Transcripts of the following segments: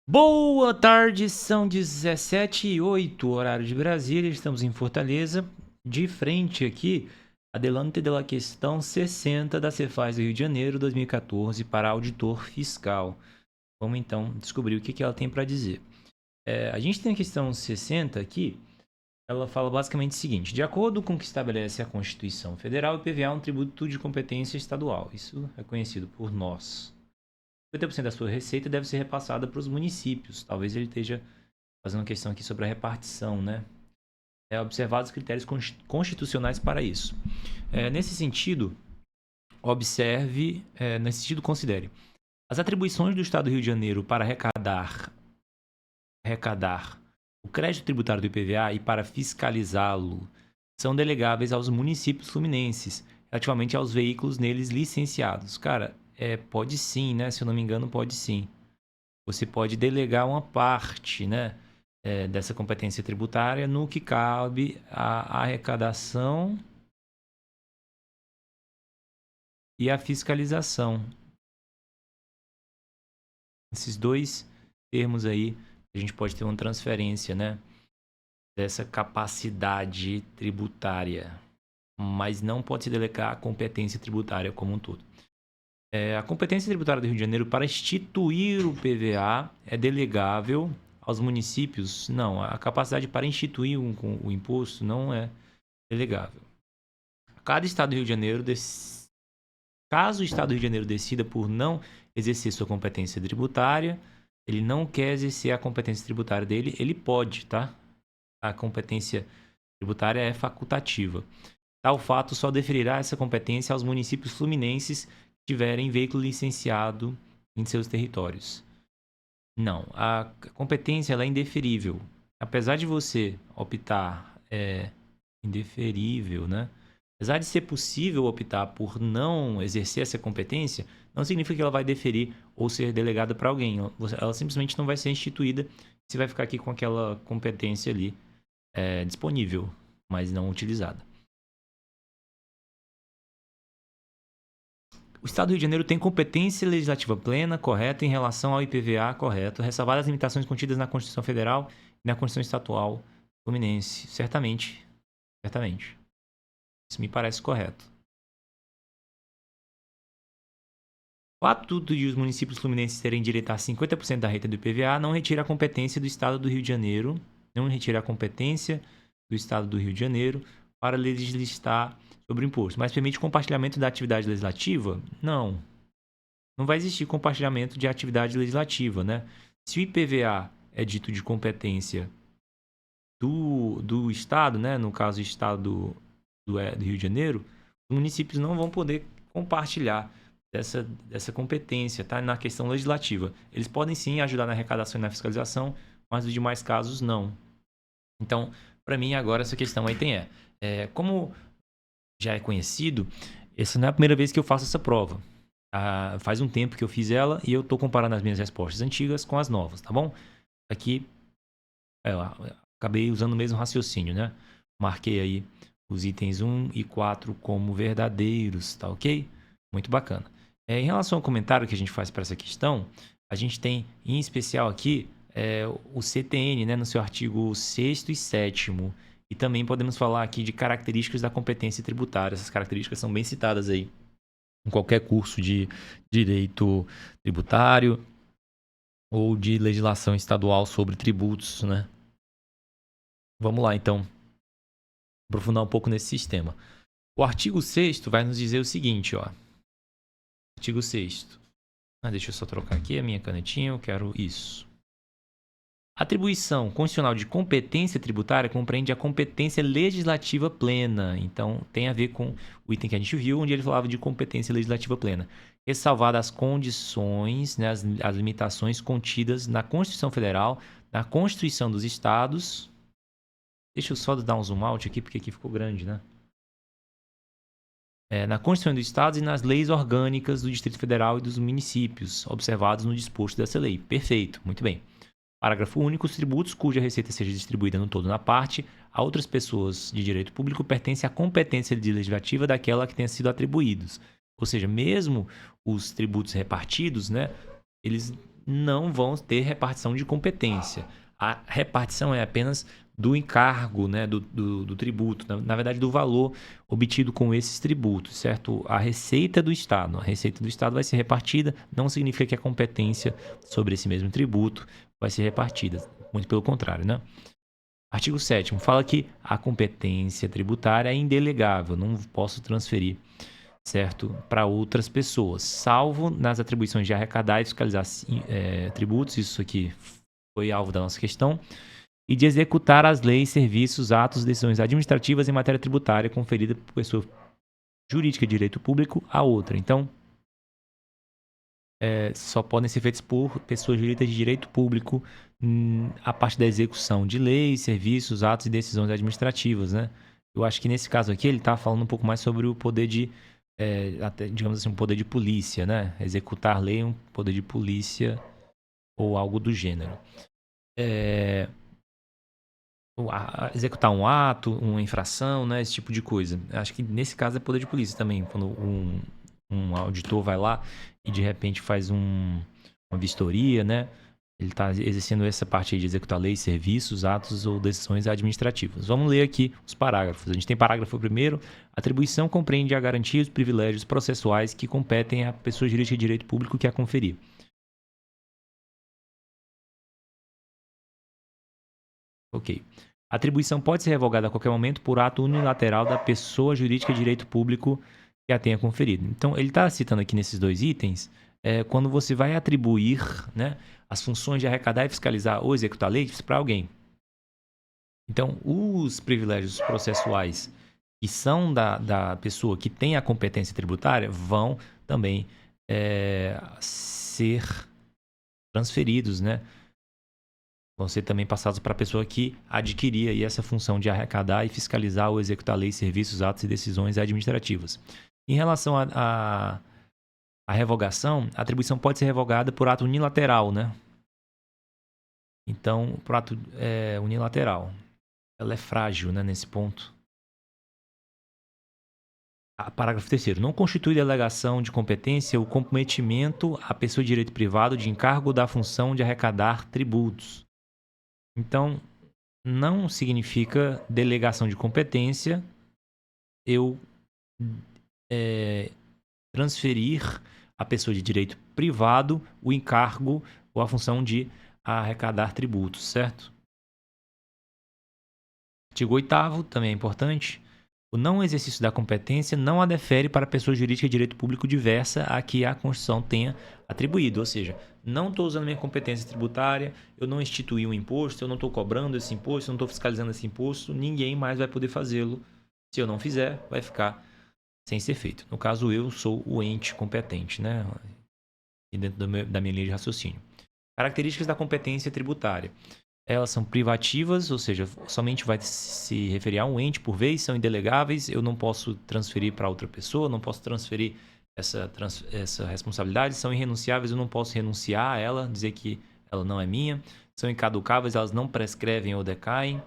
Boa tarde, são 17h08, horário de Brasília, estamos em Fortaleza. De frente aqui, adelante da questão 60 da Cefaz do Rio de Janeiro 2014 para auditor fiscal. Vamos então descobrir o que ela tem para dizer. A gente tem a questão 60 aqui, ela fala basicamente o seguinte: de acordo com o que estabelece a Constituição Federal, o IPVA é um tributo de competência estadual. Isso é conhecido por nós. 50% da sua receita deve ser repassada para os municípios. Talvez ele esteja fazendo uma questão aqui sobre a repartição, né? Observados critérios constitucionais para isso. Nesse sentido, considere as atribuições do Estado do Rio de Janeiro para arrecadar o crédito tributário do IPVA e para fiscalizá-lo são delegáveis aos municípios fluminenses, relativamente aos veículos neles licenciados. Cara, pode sim, né? Se eu não me engano, pode sim. Você pode delegar uma parte, né, dessa competência tributária no que cabe à arrecadação e à fiscalização. Esses dois termos aí, a gente pode ter uma transferência, né, dessa capacidade tributária, mas não pode se delegar a competência tributária como um todo. A competência tributária do Rio de Janeiro para instituir o PVA é delegável aos municípios? Não, a capacidade para instituir o imposto não é delegável. Cada Estado do Rio de Janeiro, caso o Estado do Rio de Janeiro decida por não exercer sua competência tributária, ele não quer exercer a competência tributária dele, ele pode, tá? A competência tributária é facultativa. Tal fato só deferirá essa competência aos municípios fluminenses que tiverem veículo licenciado em seus territórios. Não, a competência ela é indeferível. Apesar de você optar indeferível, né? Apesar de ser possível optar por não exercer essa competência, não significa que ela vai deferir ou ser delegada para alguém. Ela simplesmente não vai ser instituída. Você vai ficar aqui com aquela competência ali disponível, mas não utilizada. O Estado do Rio de Janeiro tem competência legislativa plena, correta, em relação ao IPVA, correto, ressalvadas as limitações contidas na Constituição Federal e na Constituição Estadual Fluminense. Certamente. Certamente. Isso me parece correto. O fato de os municípios fluminenses terem direito a 50% da renda do IPVA não retira a competência do Estado do Rio de Janeiro, não retira a competência do Estado do Rio de Janeiro para legislar sobre o imposto, mas permite compartilhamento da atividade legislativa? Não. Não vai existir compartilhamento de atividade legislativa, né? Se o IPVA é dito de competência do Estado, né? No caso, o Estado do Rio de Janeiro, os municípios não vão poder compartilhar dessa competência, tá? Na questão legislativa. Eles podem sim ajudar na arrecadação e na fiscalização, mas nos demais casos, não. Então, para mim, agora essa questão aí como já é conhecido, essa não é a primeira vez que eu faço essa prova. Faz um tempo que eu fiz ela e eu estou comparando as minhas respostas antigas com as novas, tá bom? Aqui, eu acabei usando o mesmo raciocínio, né? Marquei aí os itens 1 e 4 como verdadeiros, tá ok? Muito bacana. Em relação ao comentário que a gente faz para essa questão, a gente tem em especial aqui o CTN, né, no seu artigo 6º e 7º. E também podemos falar aqui de características da competência tributária. Essas características são bem citadas aí em qualquer curso de direito tributário ou de legislação estadual sobre tributos, né? Vamos lá, então, aprofundar um pouco nesse sistema. O artigo 6º vai nos dizer o seguinte, ó. Artigo 6º. Deixa eu só trocar aqui a minha canetinha, eu quero isso. Atribuição constitucional de competência tributária compreende a competência legislativa plena. Então, tem a ver com o item que a gente viu, onde ele falava de competência legislativa plena. Ressalvadas as condições, né, as limitações contidas na Constituição Federal, na Constituição dos Estados. Deixa eu só dar um zoom out aqui, porque aqui ficou grande, né? Na Constituição dos Estados e nas leis orgânicas do Distrito Federal e dos municípios, observados no disposto dessa lei. Perfeito, muito bem. Parágrafo único. Os tributos cuja receita seja distribuída no todo ou na parte a outras pessoas de direito público pertencem à competência legislativa daquela que tenha sido atribuídos. Ou seja, mesmo os tributos repartidos, né, eles não vão ter repartição de competência. A repartição é apenas do encargo, né, do tributo, na verdade do valor obtido com esses tributos, certo? A receita do Estado. A receita do Estado vai ser repartida, não significa que a competência sobre esse mesmo tributo vai ser repartida, muito pelo contrário, né? Artigo 7º fala que a competência tributária é indelegável, não posso transferir, certo, para outras pessoas, salvo nas atribuições de arrecadar e fiscalizar tributos, isso aqui foi alvo da nossa questão, e de executar as leis, serviços, atos, decisões administrativas em matéria tributária conferida por pessoa jurídica de direito público a outra. Então, só podem ser feitos por pessoas jurídicas de direito público a parte da execução de leis, serviços, atos e decisões administrativas, né? Eu acho que nesse caso aqui ele está falando um pouco mais sobre o poder de, até, digamos assim, um poder de polícia, né? Executar lei é um poder de polícia ou algo do gênero. Executar um ato, uma infração, né? Esse tipo de coisa. Acho que nesse caso é poder de polícia também. Quando um auditor vai lá e de repente faz uma vistoria, né? Ele está exercendo essa parte aí de executar leis, serviços, atos ou decisões administrativas. Vamos ler aqui os parágrafos. A gente tem parágrafo primeiro. A atribuição compreende a garantia e os privilégios processuais que competem à pessoa jurídica de direito público que a conferir. Ok. A atribuição pode ser revogada a qualquer momento por ato unilateral da pessoa jurídica de direito público que a tenha conferido. Então, ele está citando aqui nesses dois itens, quando você vai atribuir, né, as funções de arrecadar e fiscalizar ou executar leis para alguém. Então, os privilégios processuais que são da pessoa que tem a competência tributária vão também ser transferidos, né? Vão ser também passados para a pessoa que adquirir aí essa função de arrecadar e fiscalizar ou executar leis, serviços, atos e decisões administrativas. Em relação à revogação, a atribuição pode ser revogada por ato unilateral, né? Então, por ato unilateral. Ela é frágil, né, nesse ponto. Parágrafo 3º. Não constitui delegação de competência o comprometimento à pessoa de direito privado de encargo da função de arrecadar tributos. Então, não significa delegação de competência eu transferir à pessoa de direito privado o encargo ou a função de arrecadar tributos, certo? Artigo 8º, também é importante. O não exercício da competência não a defere para a pessoa jurídica de direito público diversa a que a Constituição tenha atribuído. Ou seja, não estou usando minha competência tributária, eu não instituí um imposto, eu não estou cobrando esse imposto, eu não estou fiscalizando esse imposto, ninguém mais vai poder fazê-lo. Se eu não fizer, vai ficar sem ser feito. No caso, eu sou o ente competente, né? E dentro da minha linha de raciocínio. Características da competência tributária. Elas são privativas, ou seja, somente vai se referir a um ente por vez, são indelegáveis, eu não posso transferir para outra pessoa, não posso transferir essa responsabilidade, são irrenunciáveis, eu não posso renunciar a ela, dizer que ela não é minha, são incaducáveis, elas não prescrevem ou decaem,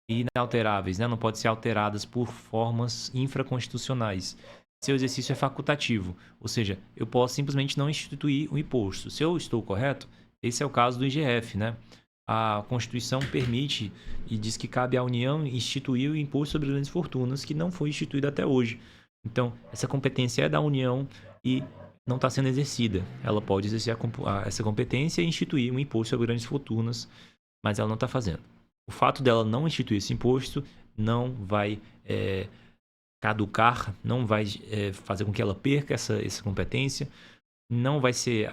e inalteráveis, né? Não podem ser alteradas por formas infraconstitucionais. Seu exercício é facultativo, ou seja, eu posso simplesmente não instituir o imposto. Se eu estou correto, esse é o caso do IGF, né? A Constituição permite e diz que cabe à União instituir o imposto sobre grandes fortunas, que não foi instituído até hoje. Então, essa competência é da União e não está sendo exercida. Ela pode exercer essa competência e instituir um imposto sobre grandes fortunas, mas ela não está fazendo. O fato dela não instituir esse imposto não vai caducar, não vai fazer com que ela perca essa competência, não vai ser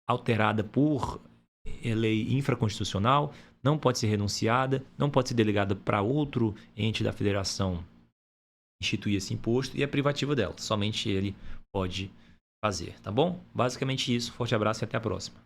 alterada por lei infraconstitucional, não pode ser renunciada, não pode ser delegada para outro ente da federação instituir esse imposto e é privativa dela. Somente ele pode fazer, tá bom? Basicamente isso. Forte abraço e até a próxima.